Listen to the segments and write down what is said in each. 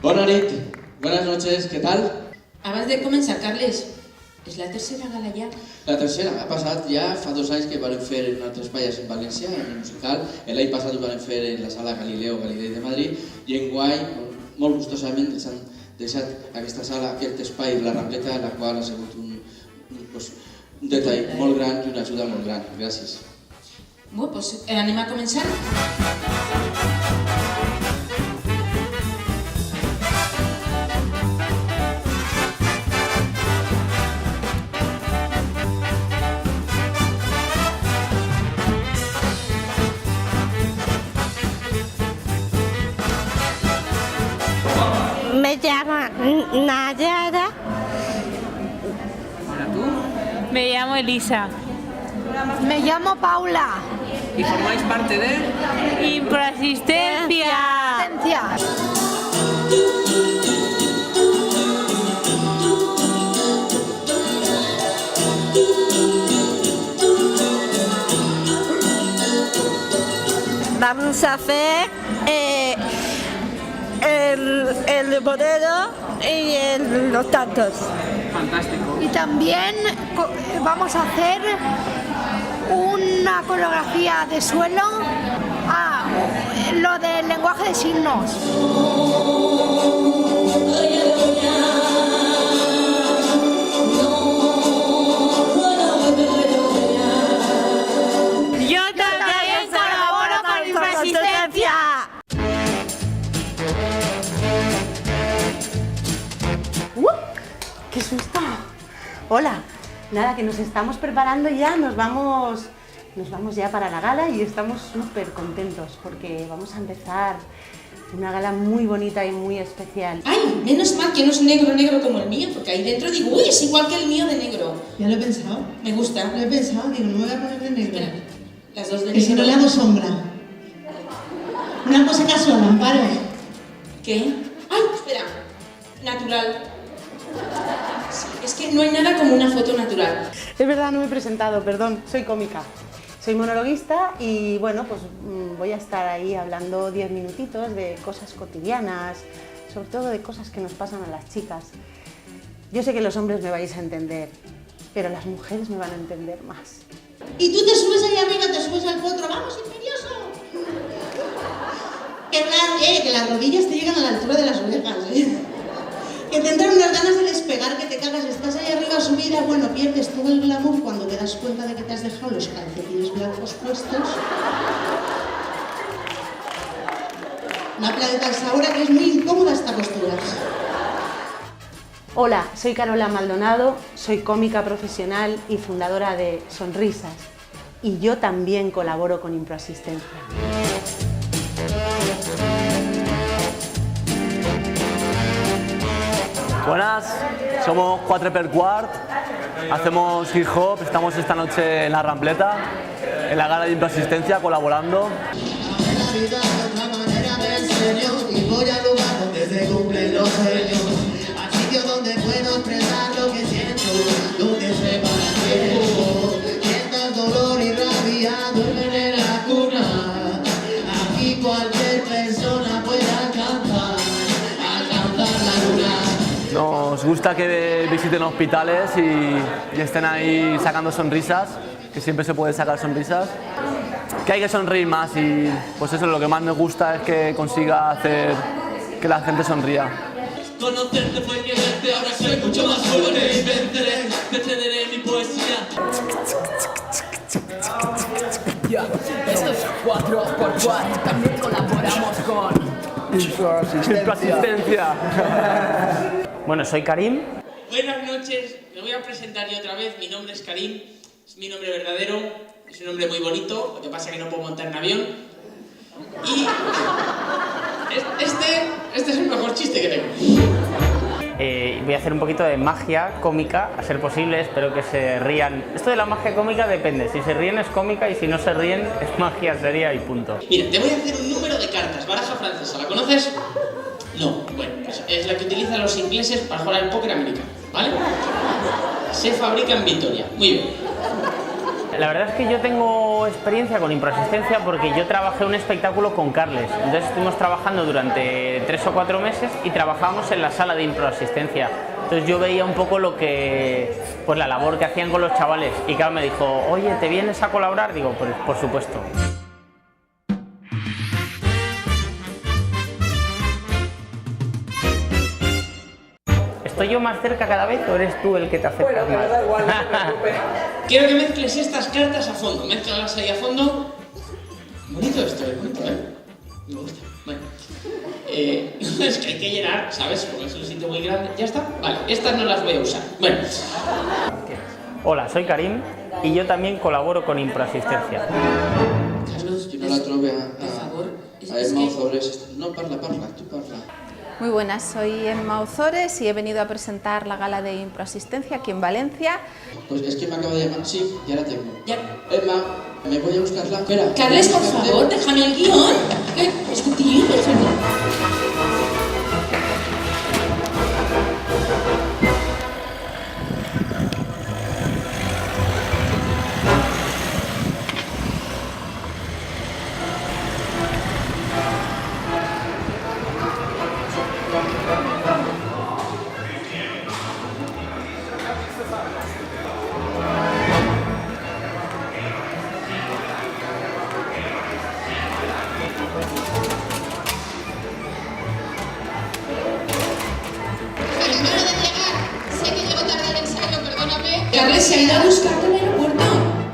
Bona nit, buenas noches, ¿qué tal? Abans de començar, Carles, és la tercera gala ja? La tercera ha passat ja fa 2 anys que van fer un altre espai en València, en el musical. L'any passat ho van fer en la sala Galilei de Madrid i enguany, molt gustosament, ens han deixat aquesta sala, aquest espai de la Rambleta, la qual ha sigut un detall molt gran i una ajuda molt gran. Gràcies. Bé, doncs anem a començar. Me llamo Nayara. Me llamo Elisa. Me llamo Paula. ¿Y formáis parte de? Improasistencia. Vamos a hacer el bolero y los tantos. Fantástico. Y también vamos a hacer una coreografía de suelo a lo del lenguaje de signos. Yo también colaboro con Improasistencia. ¡Qué susto! Hola, nada, que nos estamos preparando ya, nos vamos ya para la gala y estamos súper contentos porque vamos a empezar una gala muy bonita y muy especial. Ay, menos mal que no es negro como el mío, porque ahí dentro digo, uy, es igual que el mío de negro. Ya lo he pensado. Me gusta. Lo he pensado, digo, no me voy a poner de negro. Mira, las dos de Que si no le negro. hago sombra. Una cosa casual, Amparo. ¿Qué? Ay, espera. Natural. Sí, es que no hay nada como una foto natural. Es verdad, no me he presentado, perdón, soy cómica. Soy monologuista y bueno, pues voy a estar ahí hablando 10 minutitos de cosas cotidianas, sobre todo de cosas que nos pasan a las chicas. Yo sé que los hombres me vais a entender, pero las mujeres me van a entender más. Y tú te subes ahí arriba, te subes al potro. ¡Vamos, imperioso! Que las rodillas te llegan a la altura de las orejas, Que te entran unas ganas de despegar, que te cagas, estás ahí arriba subida, bueno, pierdes todo el glamour cuando te das cuenta de que te has dejado los calcetines blancos puestos. Una planeta ahora que es muy incómoda esta postura. Hola, soy Carola Maldonado, soy cómica profesional y fundadora de Sonrisas y yo también colaboro con Improasistencia. Buenas, somos 4x4, hacemos hip hop, estamos esta noche en la Rambleta, en la gala de Improasistencia colaborando. Y voy al lugar donde se cumplen los sueños, al sitio donde puedo expresar lo que siento, donde se para el tiempo, sientas dolor y rabia, duermen en la cuna. Aquí cualquier persona puede alcanzar la luna. Nos gusta que visiten hospitales y estén ahí sacando sonrisas, que siempre se puede sacar sonrisas. Que hay que sonreír más y pues eso, lo que más nos gusta es que consiga hacer que la gente sonría. Conocerte fue quererte, ahora soy mucho más joven y venceré, defenderé mi poesía. Esto es 4x4, también colaboramos con Improasistencia. Bueno, soy Karim. Buenas noches, me voy a presentar yo otra vez. Mi nombre es Karim, es mi nombre verdadero. Es un nombre muy bonito, lo que pasa es que no puedo montar en avión. Y este es el mejor chiste que tengo. Voy a hacer un poquito de magia cómica, a ser posible, espero que se rían. Esto de la magia cómica depende, si se ríen es cómica y si no se ríen es magia seria y punto. Mira, te voy a hacer un número de cartas, baraja francesa, ¿la conoces? No, bueno, pues es la que utilizan los ingleses para jugar al póker americano, ¿vale? Se fabrica en Vitoria, muy bien. La verdad es que yo tengo tengo experiencia con improasistencia porque yo trabajé un espectáculo con Carles. Entonces estuvimos trabajando durante 3 o 4 meses y trabajábamos en la sala de improasistencia. Entonces yo veía un poco lo que, pues la labor que hacían con los chavales. Y claro, me dijo, oye, ¿te vienes a colaborar? Digo, pues por supuesto. ¿Estoy yo más cerca cada vez o eres tú el que te acercas más? Da igual, no te preocupes. Quiero que mezcles estas cartas a fondo. Mézclalas ahí a fondo. Bonito esto, bonito, Me gusta. Bueno. Es que hay que llenar, ¿sabes? Porque es un sitio muy grande. ¿Ya está? Vale, estas no las voy a usar. Bueno. Hola, soy Karim y yo también colaboro con improasistencia. Carlos, yo no la trobe a Emma Ozores. No, parla, tú parla. Muy buenas, soy Emma Ozores y he venido a presentar la gala de improasistencia aquí en Valencia. Pues es que me acabo de llamar. Sí, ya la tengo. Ya. Emma, ¿me voy a buscarla? Espera. Carles, por favor, déjame el guión. Es que tío, Carles se ha ido a buscarte al aeropuerto.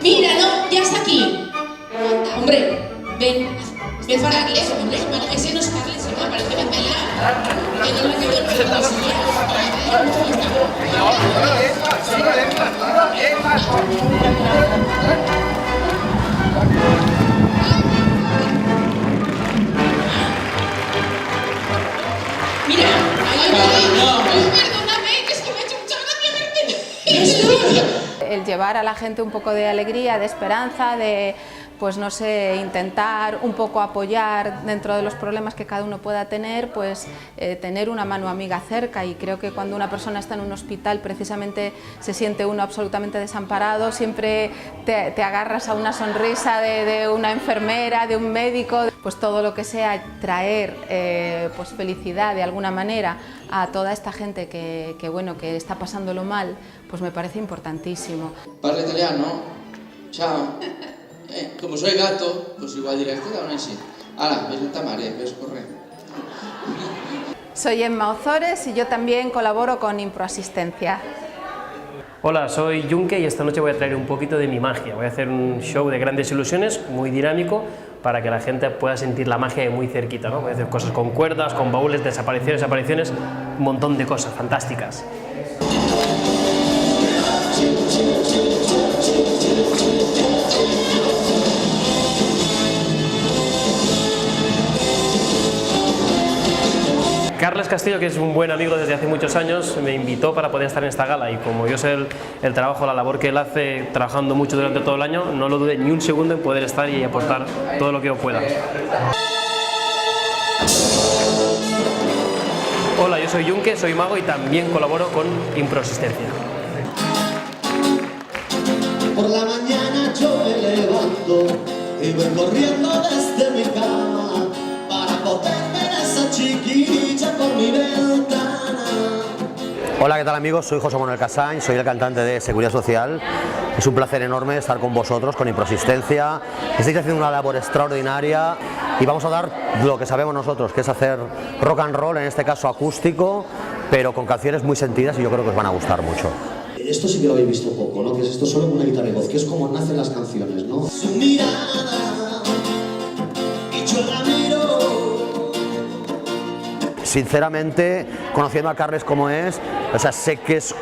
Mira, no, ya está aquí. Hombre, ven para aquí. Hombre, ese no es Carles, me parece que me Mira, perdóname, que es que me ha hecho mucha gracia verte. El llevar a la gente un poco de alegría, de esperanza, de, pues no sé, intentar un poco apoyar dentro de los problemas que cada uno pueda tener, pues tener una mano amiga cerca. Y creo que cuando una persona está en un hospital precisamente se siente uno absolutamente desamparado, siempre te agarras a una sonrisa de una enfermera, de un médico, pues todo lo que sea traer pues felicidad de alguna manera a toda esta gente que está pasándolo mal, pues me parece importantísimo. Parla italiano? Ciao. Como soy gato, pues igual diré, escucha, no sí. Ahora, ves el tamare, ves correr. Soy Emma Ozores y yo también colaboro con improasistencia. Hola, soy Yunque y esta noche voy a traer un poquito de mi magia. Voy a hacer un show de grandes ilusiones, muy dinámico, para que la gente pueda sentir la magia de muy cerquita, ¿no? Voy a hacer cosas con cuerdas, con baúles, desapariciones, apariciones, un montón de cosas fantásticas. Carles Castillo, que es un buen amigo desde hace muchos años, me invitó para poder estar en esta gala y como yo sé el trabajo, la labor que él hace trabajando mucho durante todo el año, no lo dudé ni un segundo en poder estar y aportar todo lo que yo pueda. Hola, yo soy Yunque, soy mago y también colaboro con improasistencia. Por la mañana yo me levanto y voy corriendo desde mi cama para poder ver a esa chiquilla por mi ventana. Hola, ¿qué tal amigos? Soy José Manuel Casañ, soy el cantante de Seguridad Social. Es un placer enorme estar con vosotros, con improasistencia. Estáis haciendo una labor extraordinaria y vamos a dar lo que sabemos nosotros, que es hacer rock and roll, en este caso acústico, pero con canciones muy sentidas y yo creo que os van a gustar mucho. Esto sí que lo habéis visto poco, ¿no? Que es esto solo con una guitarra y voz, que es como nacen las canciones, ¿no? Su mirada, y yo la miro. Sinceramente, conociendo a Carles como es, o sea, sé que es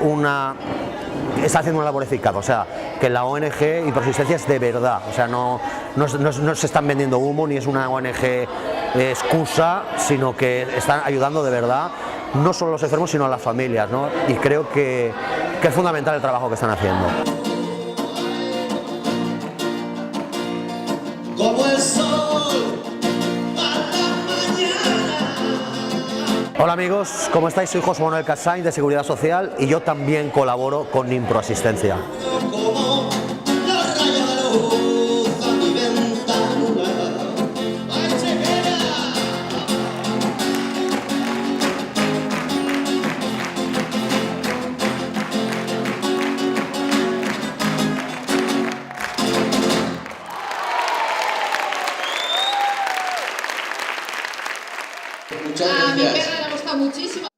está haciendo una labor eficaz, o sea, que la ONG Improasistencia es de verdad, o sea, no se están vendiendo humo, ni es una ONG excusa, sino que están ayudando de verdad, no solo a los enfermos, sino a las familias, ¿no? Y creo que es fundamental el trabajo que están haciendo. Como el sol a la mañana. Hola amigos, ¿cómo estáis? Soy José Manuel Casañ de Seguridad Social y yo también colaboro con improasistencia. Como los rayos de luz Muchas A mi gracias. perra le ha gustado muchísimo.